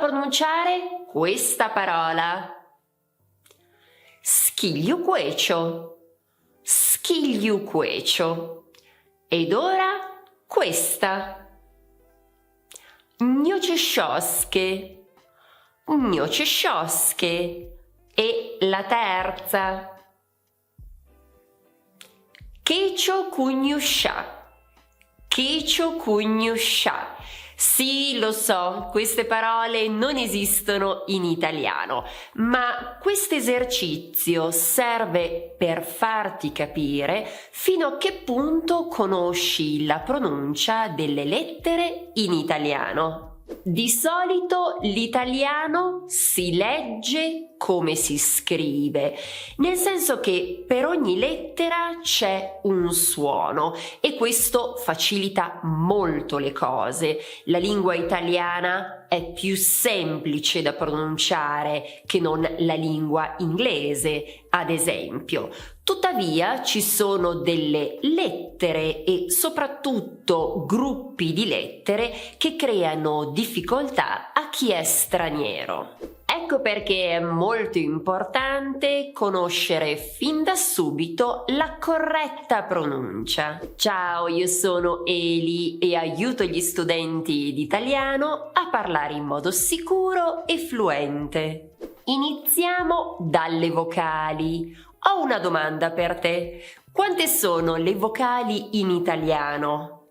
pronunciare questa parola. Schigliuquecio, schigliuquecio. Ed ora questa. Gnocisciosche, gnocisciosche. E la terza. Checio cugnoscià, checio cugnoscià. Sì, lo so, queste parole non esistono in italiano, ma questo esercizio serve per farti capire fino a che punto conosci la pronuncia delle lettere in italiano. Di solito l'italiano si legge come si scrive, nel senso che per ogni lettera c'è un suono e questo facilita molto le cose. La lingua italiana è più semplice da pronunciare che non la lingua inglese, ad esempio. Tuttavia ci sono delle lettere e soprattutto gruppi di lettere che creano difficoltà a chi è straniero. Ecco perché è molto importante conoscere fin da subito la corretta pronuncia. Ciao, io sono Eli e aiuto gli studenti di italiano a parlare in modo sicuro e fluente. Iniziamo dalle vocali. Ho una domanda per te. Quante sono le vocali in italiano?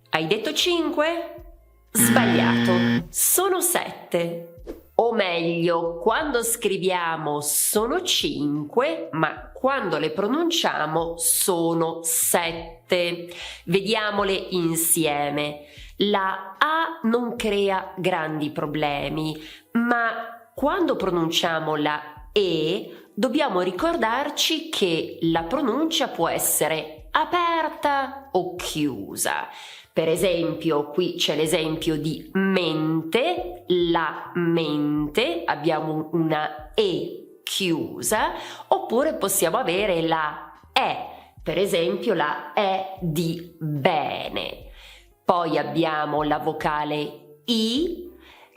Hai detto 5? Sbagliato, sono 7. O meglio, quando scriviamo sono 5, ma quando le pronunciamo sono 7. Vediamole insieme. La A non crea grandi problemi, ma quando pronunciamo la E dobbiamo ricordarci che la pronuncia può essere aperta o chiusa. Per esempio, qui c'è l'esempio di mente, la mente, abbiamo una E chiusa, oppure possiamo avere la E, per esempio la E di bene. Poi abbiamo la vocale I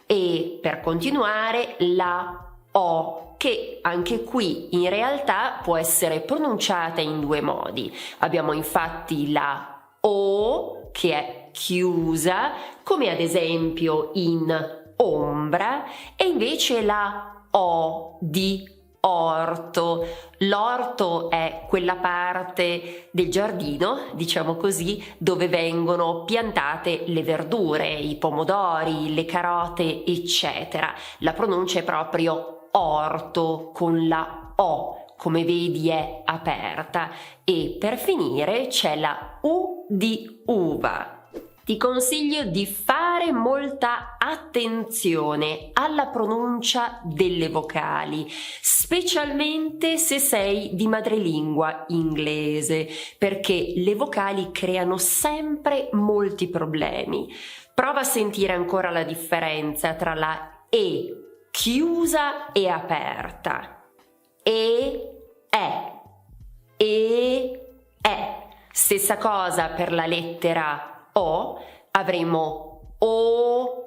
e per continuare la O, che anche qui in realtà può essere pronunciata in due modi. Abbiamo infatti la O che è chiusa, come ad esempio in ombra, e invece la O di orto. L'orto è quella parte del giardino, diciamo così, dove vengono piantate le verdure, i pomodori, le carote, eccetera. La pronuncia è proprio orto con la O, come vedi è aperta, e per finire c'è la U di uva. Ti consiglio di fare molta attenzione alla pronuncia delle vocali, specialmente se sei di madrelingua inglese, perché le vocali creano sempre molti problemi. Prova a sentire ancora la differenza tra la E chiusa e aperta. E. Stessa cosa per la lettera O, avremo O.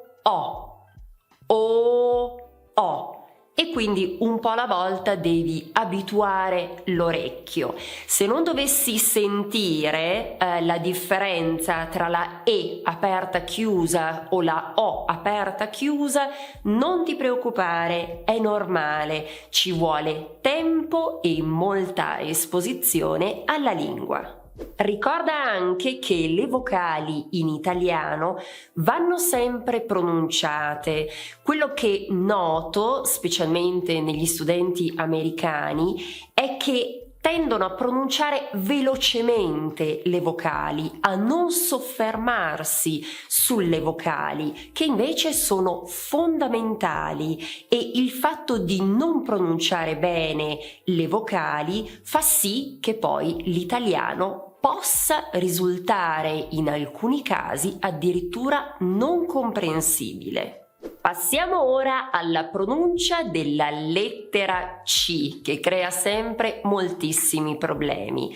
E quindi un po' alla volta devi abituare l'orecchio. Se non dovessi sentire la differenza tra la E aperta chiusa o la O aperta chiusa, non ti preoccupare, è normale, ci vuole tempo e molta esposizione alla lingua. Ricorda anche che le vocali in italiano vanno sempre pronunciate. Quello che noto, specialmente negli studenti americani, è che tendono a pronunciare velocemente le vocali, a non soffermarsi sulle vocali, che invece sono fondamentali, e il fatto di non pronunciare bene le vocali fa sì che poi l'italiano possa risultare in alcuni casi addirittura non comprensibile. Passiamo ora alla pronuncia della lettera C, che crea sempre moltissimi problemi.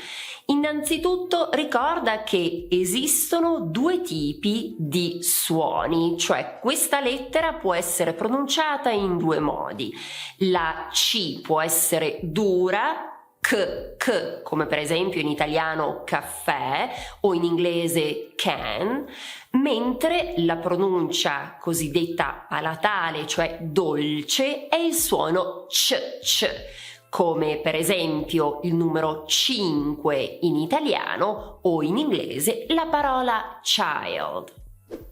Innanzitutto ricorda che esistono due tipi di suoni, cioè questa lettera può essere pronunciata in due modi. La C può essere dura, come per esempio in italiano caffè o in inglese can, mentre la pronuncia cosiddetta palatale, cioè dolce, è il suono c, come per esempio il numero 5 in italiano o in inglese la parola child.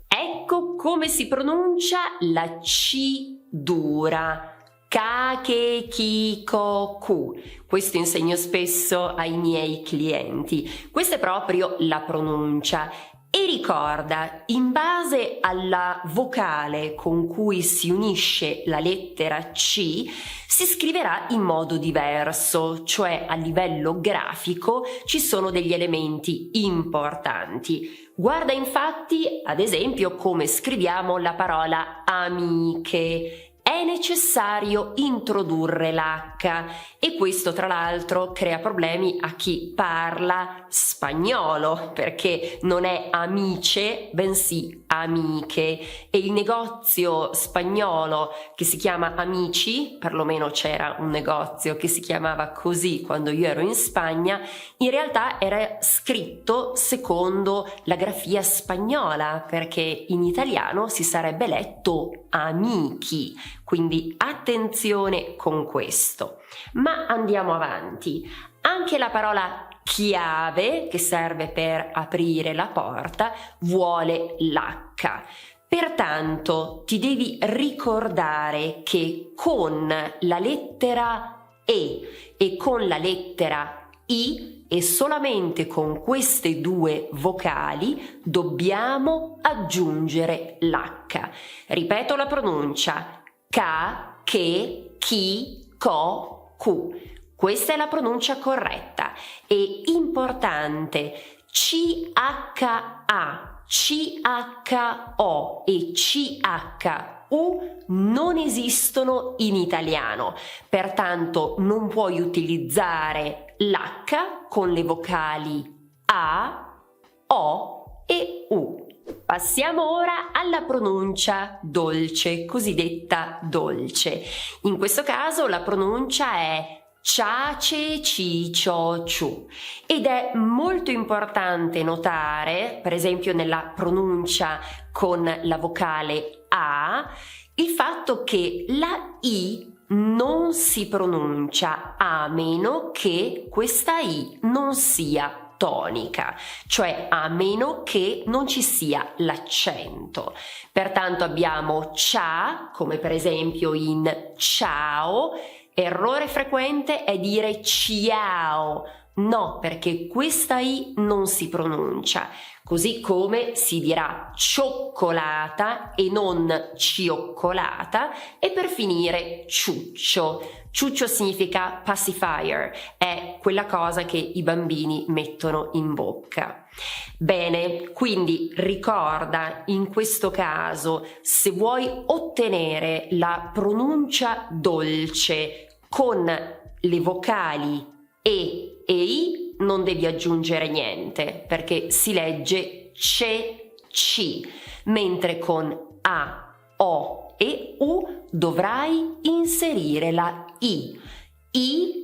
Ecco come si pronuncia la C dura. Ka, che, chi, ko, ku. Questo insegno spesso ai miei clienti. Questa è proprio la pronuncia. E ricorda, in base alla vocale con cui si unisce la lettera C, si scriverà in modo diverso, cioè a livello grafico ci sono degli elementi importanti. Guarda infatti, ad esempio, come scriviamo la parola amiche. È necessario introdurre l'H e questo tra l'altro crea problemi a chi parla spagnolo, perché non è amice bensì amiche, e il negozio spagnolo che si chiama Amici, perlomeno c'era un negozio che si chiamava così quando io ero in Spagna, in realtà era scritto secondo la grafia spagnola, perché in italiano si sarebbe letto amici. Quindi attenzione con questo. Ma andiamo avanti. Anche la parola chiave, che serve per aprire la porta, vuole l'H. Pertanto ti devi ricordare che con la lettera e con la lettera I e solamente con queste due vocali dobbiamo aggiungere l'H. Ripeto la pronuncia. Ka, che, chi, ko, ku. Questa è la pronuncia corretta. E importante, CHA, CHO e CHU non esistono in italiano, pertanto non puoi utilizzare l'H con le vocali A, O e U. Passiamo ora alla pronuncia dolce, cosiddetta dolce. In questo caso la pronuncia è cia, ce, ci, cio, ciu ed è molto importante notare, per esempio nella pronuncia con la vocale A, il fatto che la I non si pronuncia a meno che questa I non sia tonica, cioè a meno che non ci sia l'accento. Pertanto abbiamo cia, come per esempio in ciao. Errore frequente è dire ciao. No, perché questa I non si pronuncia, così come si dirà cioccolata e non cioccolata, e per finire ciuccio. Ciuccio significa pacifier, è quella cosa che i bambini mettono in bocca. Bene, quindi ricorda in questo caso, se vuoi ottenere la pronuncia dolce con le vocali e I, non devi aggiungere niente, perché si legge ce, ci, mentre con A, O e U dovrai inserire la I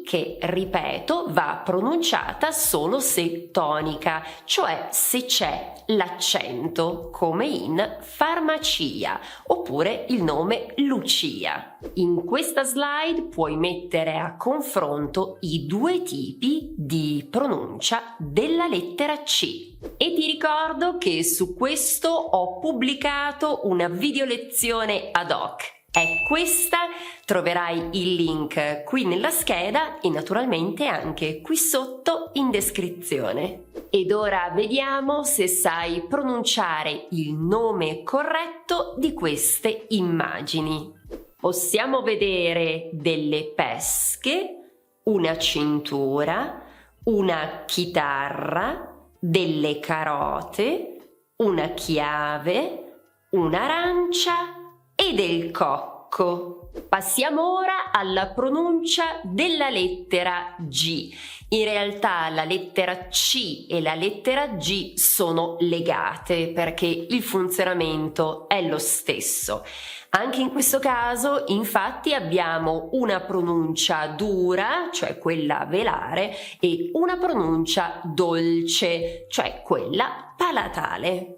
che, ripeto, va pronunciata solo se tonica, cioè se c'è l'accento, come in farmacia, oppure il nome Lucia. In questa slide puoi mettere a confronto i due tipi di pronuncia della lettera C. E ti ricordo che su questo ho pubblicato una video lezione ad hoc. È questa, troverai il link qui nella scheda e naturalmente anche qui sotto in descrizione. Ed ora vediamo se sai pronunciare il nome corretto di queste immagini. Possiamo vedere delle pesche, una cintura, una chitarra, delle carote, una chiave, un'arancia e del cocco. Passiamo ora alla pronuncia della lettera G. In realtà la lettera C e la lettera G sono legate perché il funzionamento è lo stesso. Anche in questo caso, infatti, abbiamo una pronuncia dura, cioè quella velare, e una pronuncia dolce, cioè quella palatale.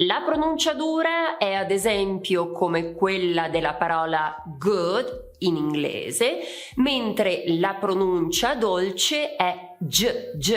La pronuncia dura è ad esempio come quella della parola good in inglese, mentre la pronuncia dolce è g,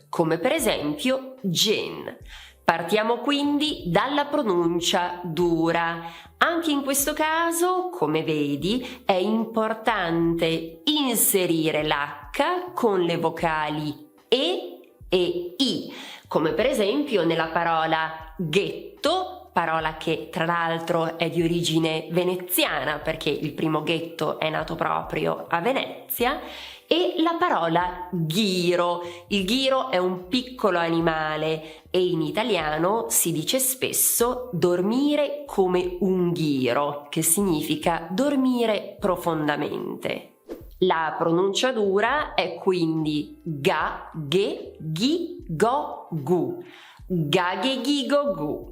come per esempio gin. Partiamo quindi dalla pronuncia dura. Anche in questo caso, come vedi, è importante inserire l'H con le vocali E e I, come per esempio nella parola ghetto, parola che tra l'altro è di origine veneziana perché il primo ghetto è nato proprio a Venezia, e la parola ghiro. Il ghiro è un piccolo animale e in italiano si dice spesso dormire come un ghiro, che significa dormire profondamente. La pronuncia dura è quindi ga, ge, ghi, go, gu. Ga, ge, ghi, go, gu.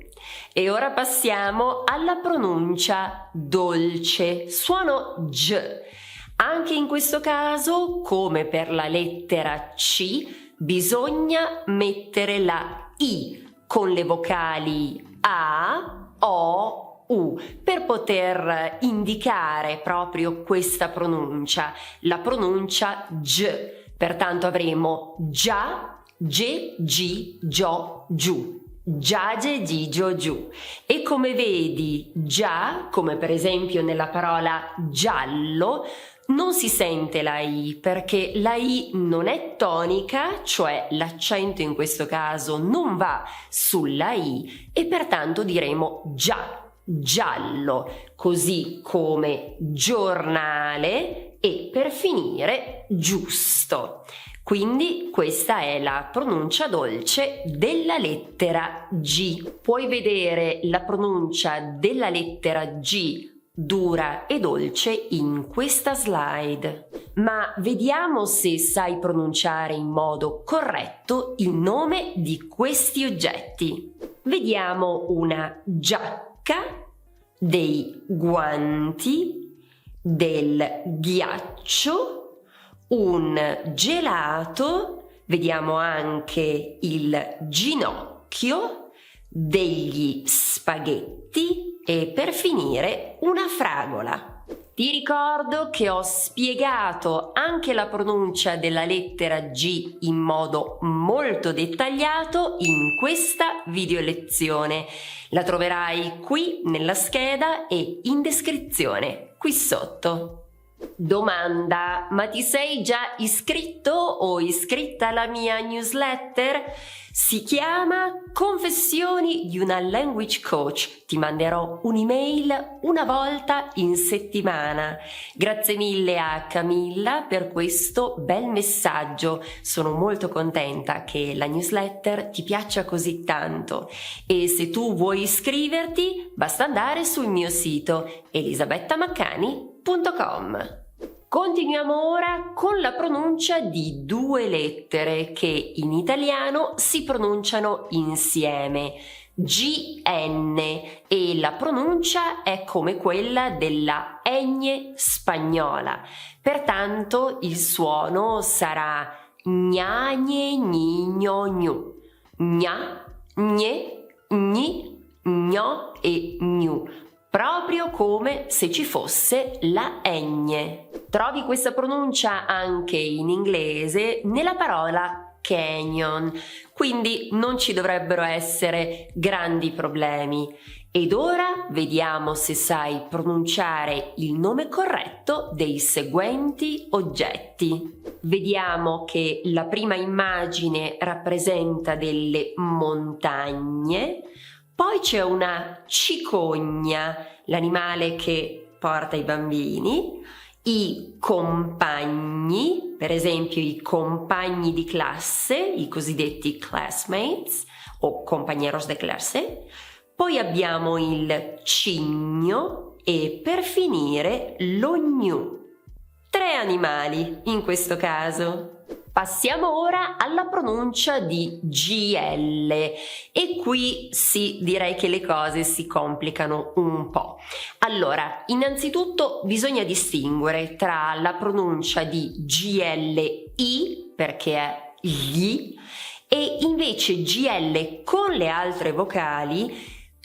E ora passiamo alla pronuncia dolce, suono G. Anche in questo caso, come per la lettera C, bisogna mettere la I con le vocali A, O, U per poter indicare proprio questa pronuncia, la pronuncia G. Pertanto avremo già, ge, gi, gio, giù. Già, ge, gi, gio, giù. E come vedi, già, come per esempio nella parola giallo, non si sente la I perché la I non è tonica, cioè l'accento in questo caso non va sulla I e pertanto diremo già, giallo, così come giornale e per finire giusto. Quindi questa è la pronuncia dolce della lettera G. Puoi vedere la pronuncia della lettera G dura e dolce in questa slide. Ma vediamo se sai pronunciare in modo corretto il nome di questi oggetti. Vediamo una giacca, dei guanti, del ghiaccio, un gelato, vediamo anche il ginocchio, degli spaghetti e per finire una fragola. Ti ricordo che ho spiegato anche la pronuncia della lettera G in modo molto dettagliato in questa video lezione. La troverai qui nella scheda e in descrizione qui sotto. Domanda: ma ti sei già iscritto o iscritta alla mia newsletter? Si chiama Confessioni di una Language Coach. Ti manderò un'email una volta in settimana. Grazie mille a Camilla per questo bel messaggio. Sono molto contenta che la newsletter ti piaccia così tanto. E se tu vuoi iscriverti, basta andare sul mio sito elisabettamacani.com. Continuiamo ora con la pronuncia di due lettere che in italiano si pronunciano insieme, GN, e la pronuncia è come quella della ñ spagnola. Pertanto il suono sarà gna, gne, gni, gno, gnu, gna, gne, gni, gno e gnu, proprio come se ci fosse la ñ. Trovi questa pronuncia anche in inglese nella parola canyon, quindi non ci dovrebbero essere grandi problemi. Ed ora vediamo se sai pronunciare il nome corretto dei seguenti oggetti. Vediamo che la prima immagine rappresenta delle montagne, poi c'è una cicogna, l'animale che porta i bambini, i compagni, per esempio i compagni di classe, i cosiddetti classmates o compañeros de clase. Poi abbiamo il cigno, e per finire lo gnu. 3 animali in questo caso. Passiamo ora alla pronuncia di GL e qui sì, direi che le cose si complicano un po'. Allora, innanzitutto bisogna distinguere tra la pronuncia di GLI, perché è gli, e invece GL con le altre vocali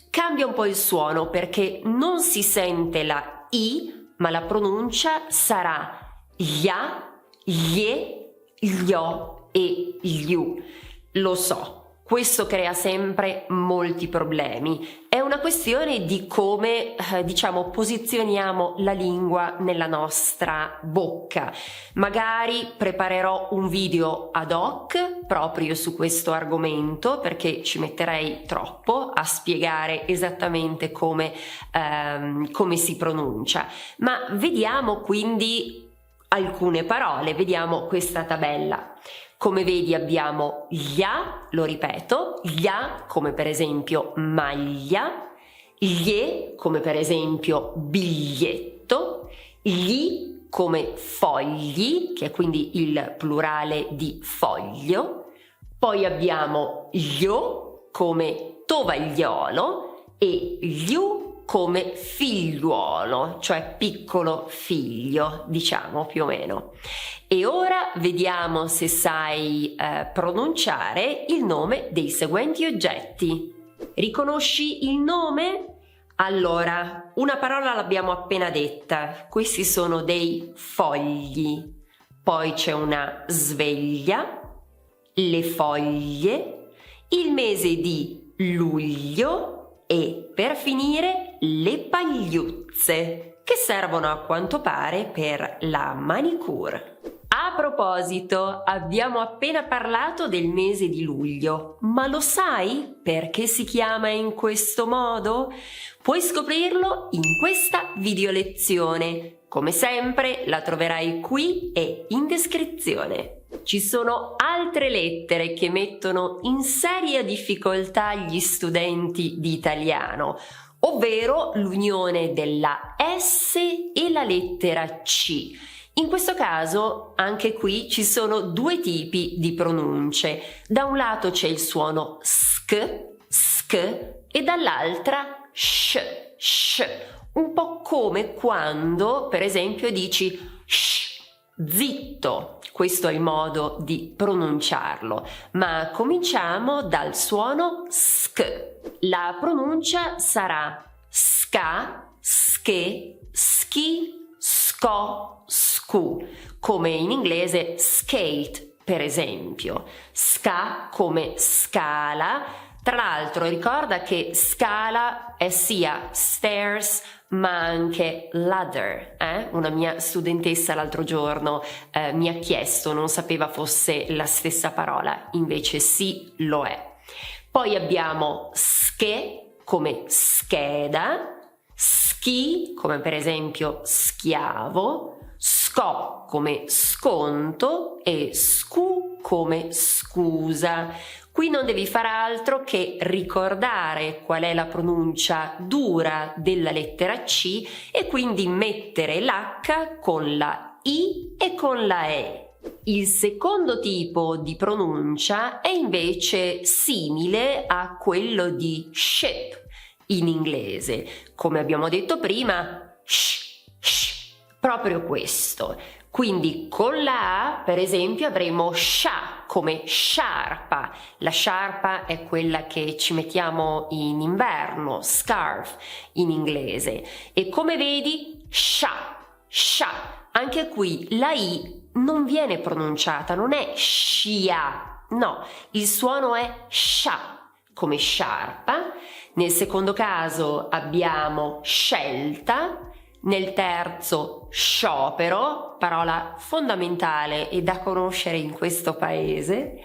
cambia un po' il suono perché non si sente la I, ma la pronuncia sarà ya, ye, gli-o e gli-u. Lo so, questo crea sempre molti problemi. È una questione di come, posizioniamo la lingua nella nostra bocca. Magari preparerò un video ad hoc proprio su questo argomento perché ci metterei troppo a spiegare esattamente come si pronuncia. Ma vediamo quindi alcune parole, vediamo questa tabella. Come vedi abbiamo ya, lo ripeto, ya come per esempio maglia, glie come per esempio biglietto, gli come fogli, che è quindi il plurale di foglio, poi abbiamo io come tovagliolo e gli come figliuolo, cioè piccolo figlio, diciamo più o meno. E ora vediamo se sai pronunciare il nome dei seguenti oggetti. Riconosci il nome? Allora, una parola l'abbiamo appena detta, questi sono dei fogli, poi c'è una sveglia, le foglie, il mese di luglio, e per finire le pagliuzze che servono a quanto pare per la manicure. A proposito, abbiamo appena parlato del mese di luglio, ma lo sai perché si chiama in questo modo? Puoi scoprirlo in questa video lezione. Come sempre la troverai qui e in descrizione. Ci sono altre lettere che mettono in seria difficoltà gli studenti di italiano, ovvero l'unione della S e la lettera C. In questo caso anche qui ci sono 2 tipi di pronunce. Da un lato c'è il suono sk e dall'altra sh, un po' come quando per esempio dici shh, zitto. Questo è il modo di pronunciarlo, ma cominciamo dal suono sk. La pronuncia sarà ska, ske, ski, sco, scu, come in inglese skate, per esempio. Ska come scala. Tra l'altro ricorda che scala è sia stairs ma anche ladder. Una mia studentessa l'altro giorno mi ha chiesto, non sapeva fosse la stessa parola, invece sì, lo è. Poi abbiamo ske come scheda, ski come per esempio schiavo, sco come sconto e scu come scusa. Qui non devi fare altro che ricordare qual è la pronuncia dura della lettera C e quindi mettere l'H con la I e con la E. Il secondo tipo di pronuncia è invece simile a quello di ship in inglese. Come abbiamo detto prima, proprio questo. Quindi con la A, per esempio, avremo sha come sciarpa. La sciarpa è quella che ci mettiamo in inverno, scarf in inglese. E come vedi, sha. Anche qui la I non viene pronunciata, non è scia, no, il suono è sha come sciarpa. Nel secondo caso abbiamo scelta. Nel terzo sciopero, parola fondamentale e da conoscere in questo paese,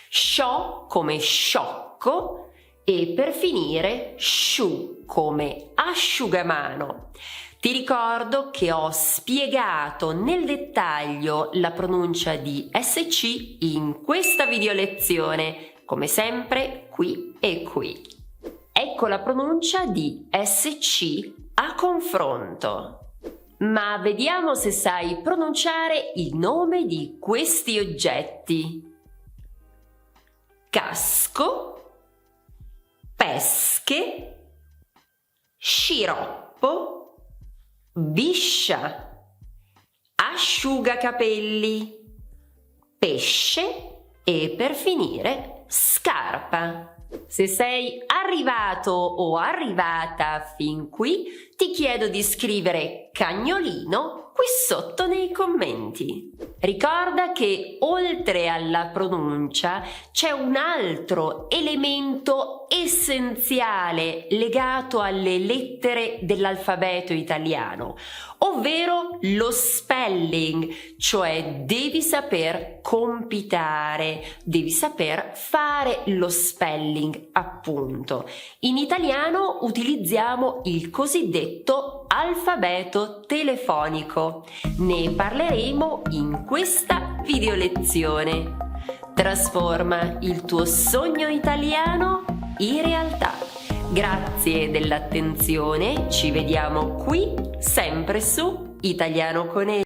scio come sciocco e per finire sciù come asciugamano. Ti ricordo che ho spiegato nel dettaglio la pronuncia di SC in questa video lezione, come sempre qui e qui. Ecco la pronuncia di SC a confronto. Ma vediamo se sai pronunciare il nome di questi oggetti. Casco, pesche, sciroppo, biscia, asciugacapelli, pesce e per finire scarpa. Se sei arrivato o arrivata fin qui, ti chiedo di scrivere cagnolino qui sotto nei commenti. Ricorda che oltre alla pronuncia c'è un altro elemento essenziale legato alle lettere dell'alfabeto italiano, ovvero lo spelling, cioè devi saper compitare, devi saper fare lo spelling, appunto. In italiano utilizziamo il cosiddetto alfabeto telefonico. Ne parleremo in questa video lezione. Trasforma il tuo sogno italiano in realtà. Grazie dell'attenzione, ci vediamo qui sempre su Italiano con E.